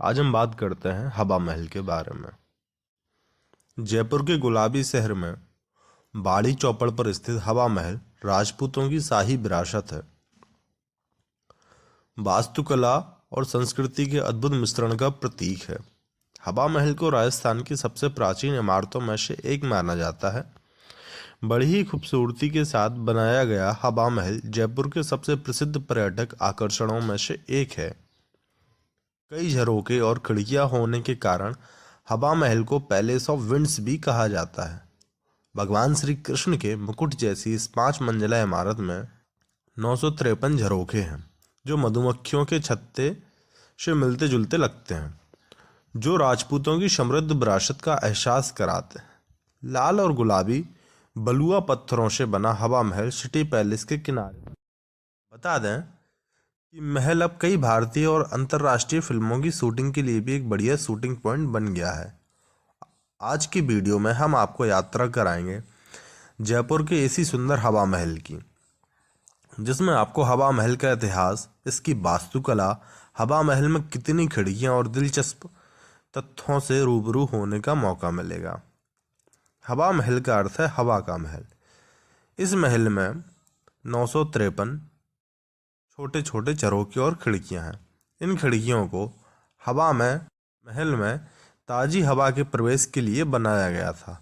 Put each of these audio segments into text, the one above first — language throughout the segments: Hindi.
आज हम बात करते हैं हवा महल के बारे में। जयपुर के गुलाबी शहर में बाड़ी चौपड़ पर स्थित हवा महल राजपूतों की शाही विरासत है। वास्तुकला और संस्कृति के अद्भुत मिश्रण का प्रतीक है। हवा महल को राजस्थान की सबसे प्राचीन इमारतों में से एक माना जाता है। बड़ी ही खूबसूरती के साथ बनाया गया हवा महल जयपुर के सबसे प्रसिद्ध पर्यटक आकर्षणों में से एक है। कई झरोखे और खिड़कियां होने के कारण हवा महल को पैलेस ऑफ विंड्स भी कहा जाता है। भगवान श्री कृष्ण के मुकुट जैसी इस 5 मंजिला इमारत में 953 झरोखे हैं, जो मधुमक्खियों के छत्ते से मिलते जुलते लगते हैं, जो राजपूतों की समृद्ध विरासत का एहसास कराते हैं। लाल और गुलाबी बलुआ पत्थरों से बना हवा महल सिटी पैलेस के किनारे। बता दें कि महल अब कई भारतीय और अंतर्राष्ट्रीय फिल्मों की शूटिंग के लिए भी एक बढ़िया शूटिंग पॉइंट बन गया है। आज की वीडियो में हम आपको यात्रा कराएंगे जयपुर के इसी सुंदर हवा महल की, जिसमें आपको हवा महल का इतिहास, इसकी वास्तुकला, हवा महल में कितनी खिड़कियां और दिलचस्प तथ्यों से रूबरू होने का मौका मिलेगा। हवा महल का अर्थ है हवा का महल। इस महल में 953 छोटे छोटे झरोखे और खिड़कियां हैं। इन खिड़कियों को महल में ताज़ी हवा के प्रवेश के लिए बनाया गया था।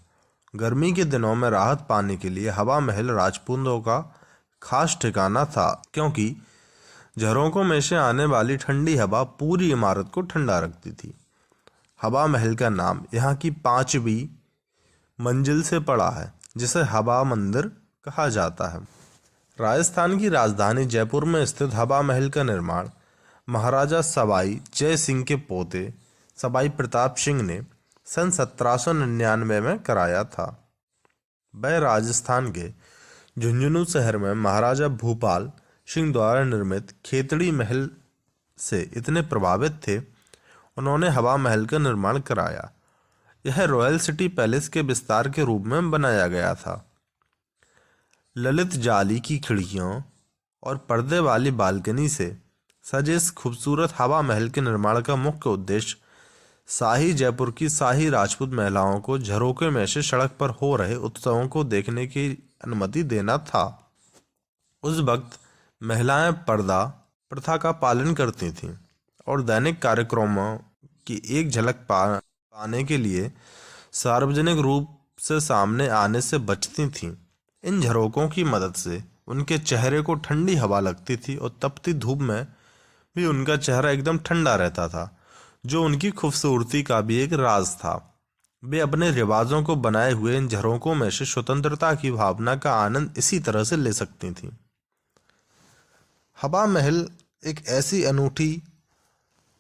गर्मी के दिनों में राहत पाने के लिए हवा महल राजपूतों का खास ठिकाना था, क्योंकि झरोकों में से आने वाली ठंडी हवा पूरी इमारत को ठंडा रखती थी। हवा महल का नाम यहाँ की 5वीं मंजिल से पड़ा है, जिसे हवा मंदिर कहा जाता है। राजस्थान की राजधानी जयपुर में स्थित हवा महल का निर्माण महाराजा सवाई जय सिंह के पोते सवाई प्रताप सिंह ने सन 1799 में कराया था। वह राजस्थान के झुंझुनू शहर में महाराजा भूपाल सिंह द्वारा निर्मित खेतड़ी महल से इतने प्रभावित थे, उन्होंने हवा महल का निर्माण कराया। यह रॉयल सिटी पैलेस के विस्तार के रूप में बनाया गया था। ललित जाली की खिड़कियों और पर्दे वाली बालकनी से सजे इस खूबसूरत हवा महल के निर्माण का मुख्य उद्देश्य शाही जयपुर की शाही राजपूत महिलाओं को झरोखे में से सड़क पर हो रहे उत्सवों को देखने की अनुमति देना था। उस वक्त महिलाएं पर्दा प्रथा का पालन करती थीं और दैनिक कार्यक्रमों की एक झलक पाने के लिए सार्वजनिक रूप से सामने आने से बचती थीं। इन झरोकों की मदद से उनके चेहरे को ठंडी हवा लगती थी और तपती धूप में भी उनका चेहरा एकदम ठंडा रहता था, जो उनकी खूबसूरती का भी एक राज था। वे अपने रिवाजों को बनाए हुए इन झरोकों में से स्वतंत्रता की भावना का आनंद इसी तरह से ले सकती थीं। हवा महल एक ऐसी अनूठी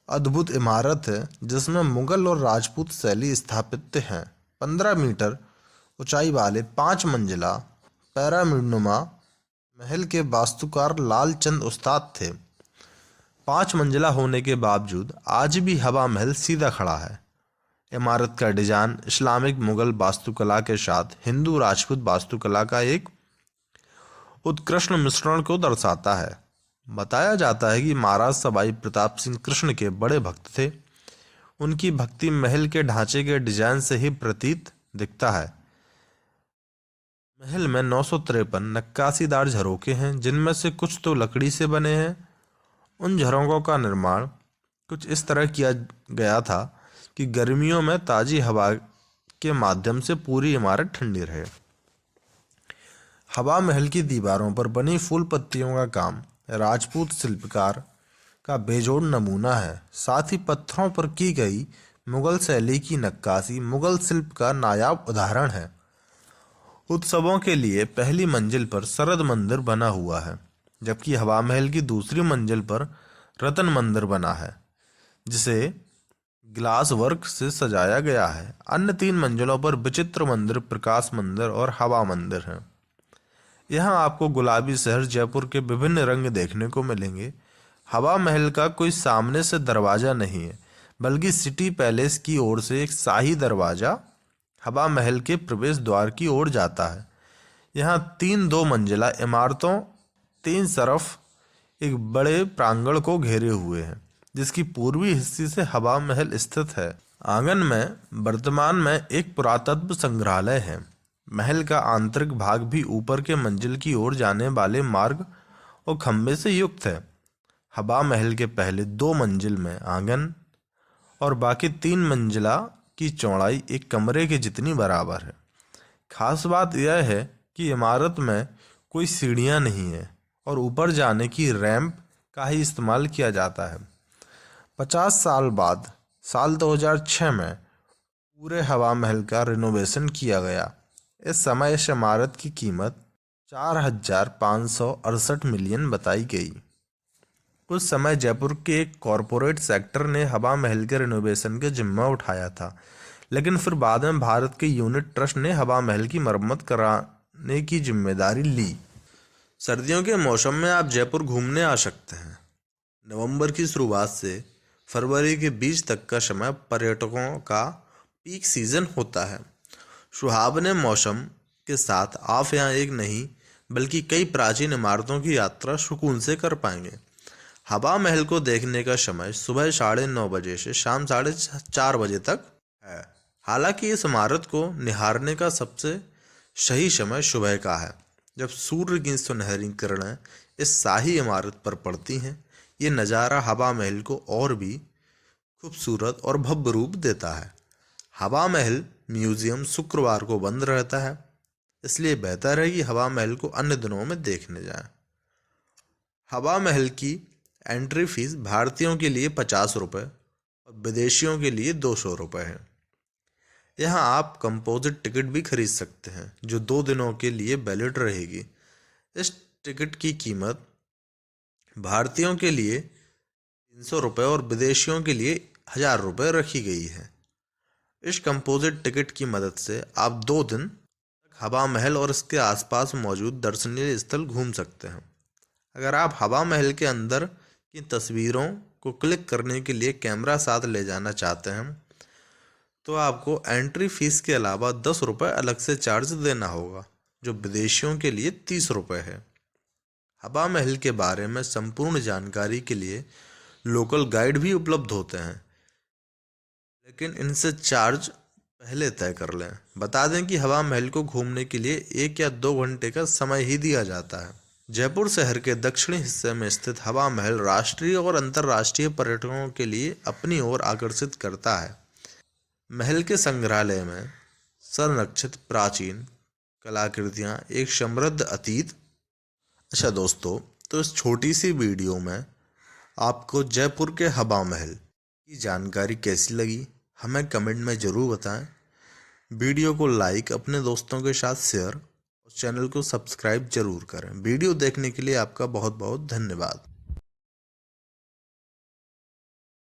अद्भुत इमारत है जिसमें मुगल और राजपूत शैली स्थापत्य हैं। 15 मीटर ऊंचाई वाले 5 मंजिला पैरामिडनुमा महल के वास्तुकार लालचंद उस्ताद थे। 5 मंजिला होने के बावजूद आज भी हवा महल सीधा खड़ा है। इमारत का डिजाइन इस्लामिक मुगल वास्तुकला के साथ हिंदू राजपूत वास्तुकला का एक उत्कृष्ट मिश्रण को दर्शाता है। बताया जाता है कि महाराज सवाई प्रताप सिंह कृष्ण के बड़े भक्त थे। उनकी भक्ति महल के ढांचे के डिजाइन से ही प्रतीत दिखता है। महल में 953 नक्काशीदार झरोखे हैं, जिनमें से कुछ तो लकड़ी से बने हैं। उन झरोकों का निर्माण कुछ इस तरह किया गया था कि गर्मियों में ताज़ी हवा के माध्यम से पूरी इमारत ठंडी रहे। हवा महल की दीवारों पर बनी फूल पत्तियों का काम राजपूत शिल्पकार का बेजोड़ नमूना है। साथ ही पत्थरों पर की गई मुगल शैली की नक्काशी मुगल शिल्प का नायाब उदाहरण है। उत्सवों के लिए पहली मंजिल पर शरद मंदिर बना हुआ है, जबकि हवा महल की दूसरी मंजिल पर रतन मंदिर बना है, जिसे ग्लास वर्क से सजाया गया है। अन्य 3 मंजिलों पर विचित्र मंदिर, प्रकाश मंदिर और हवा मंदिर हैं। यहाँ आपको गुलाबी शहर जयपुर के विभिन्न रंग देखने को मिलेंगे। हवा महल का कोई सामने से दरवाजा नहीं है, बल्कि सिटी पैलेस की ओर से एक शाही दरवाजा हवा महल के प्रवेश द्वार की ओर जाता है। यहाँ 3 2 मंजिला इमारतों 3 तरफ एक बड़े प्रांगण को घेरे हुए हैं, जिसकी पूर्वी हिस्से से हवा महल स्थित है। आंगन में वर्तमान में एक पुरातत्व संग्रहालय है। महल का आंतरिक भाग भी ऊपर के मंजिल की ओर जाने वाले मार्ग और खंभे से युक्त है। हवा महल के पहले 2 मंजिल में आंगन और बाकी 3 मंजिला की चौड़ाई एक कमरे के जितनी बराबर है। खास बात यह है कि इमारत में कोई सीढ़ियां नहीं है और ऊपर जाने की रैंप का ही इस्तेमाल किया जाता है। 50 साल बाद साल 2006 में पूरे हवा महल का रिनोवेशन किया गया। इस समय इस इमारत की कीमत 4,568 मिलियन बताई गई। उस समय जयपुर के एक कॉरपोरेट सेक्टर ने हवा महल के रिनोवेशन के जिम्मा उठाया था, लेकिन फिर बाद में भारत के यूनिट ट्रस्ट ने हवा महल की मरम्मत कराने की जिम्मेदारी ली। सर्दियों के मौसम में आप जयपुर घूमने आ सकते हैं। नवंबर की शुरुआत से फरवरी के बीच तक का समय पर्यटकों का पीक सीजन होता है। सुहावने मौसम के साथ आप यहाँ एक नहीं बल्कि कई प्राचीन इमारतों की यात्रा सुकून से कर पाएंगे। हवा महल को देखने का समय सुबह 9:30 बजे से शाम 4:30 बजे तक है। हालांकि इस इमारत को निहारने का सबसे सही समय सुबह का है, जब सूर्य की सुनहरी किरणें इस शाही इमारत पर पड़ती हैं। ये नज़ारा हवा महल को और भी खूबसूरत और भव्य रूप देता है। हवा महल म्यूजियम शुक्रवार को बंद रहता है, इसलिए बेहतर है कि हवा महल को अन्य दिनों में देखने जाएं। हवा महल की एंट्री फीस भारतीयों के लिए 50 रुपये और विदेशियों के लिए 200 रुपये है। यहाँ आप कंपोजिट टिकट भी खरीद सकते हैं, जो 2 दिनों के लिए वैलिड रहेगी। इस टिकट की कीमत भारतीयों के लिए 300 रुपये और विदेशियों के लिए 1000 रुपये रखी गई है। इस कंपोजिट टिकट की मदद से आप 2 दिन तक हवा महल और इसके आसपास मौजूद दर्शनीय स्थल घूम सकते हैं। अगर आप हवा महल के अंदर की तस्वीरों को क्लिक करने के लिए कैमरा साथ ले जाना चाहते हैं, तो आपको एंट्री फीस के अलावा 10 रुपये अलग से चार्ज देना होगा, जो विदेशियों के लिए 30 रुपये है। हवा महल के बारे में संपूर्ण जानकारी के लिए लोकल गाइड भी उपलब्ध होते हैं, लेकिन इनसे चार्ज पहले तय कर लें। बता दें कि हवा महल को घूमने के लिए 1 या 2 घंटे का समय ही दिया जाता है। जयपुर शहर के दक्षिणी हिस्से में स्थित हवा महल राष्ट्रीय और अंतर्राष्ट्रीय पर्यटकों के लिए अपनी ओर आकर्षित करता है। महल के संग्रहालय में संरक्षित प्राचीन कलाकृतियाँ एक समृद्ध अतीत। अच्छा दोस्तों, तो इस छोटी सी वीडियो में आपको जयपुर के हवा महल की जानकारी कैसी लगी हमें कमेंट में ज़रूर बताएं। वीडियो को लाइक, अपने दोस्तों के साथ शेयर और चैनल को सब्सक्राइब जरूर करें। वीडियो देखने के लिए आपका बहुत बहुत धन्यवाद।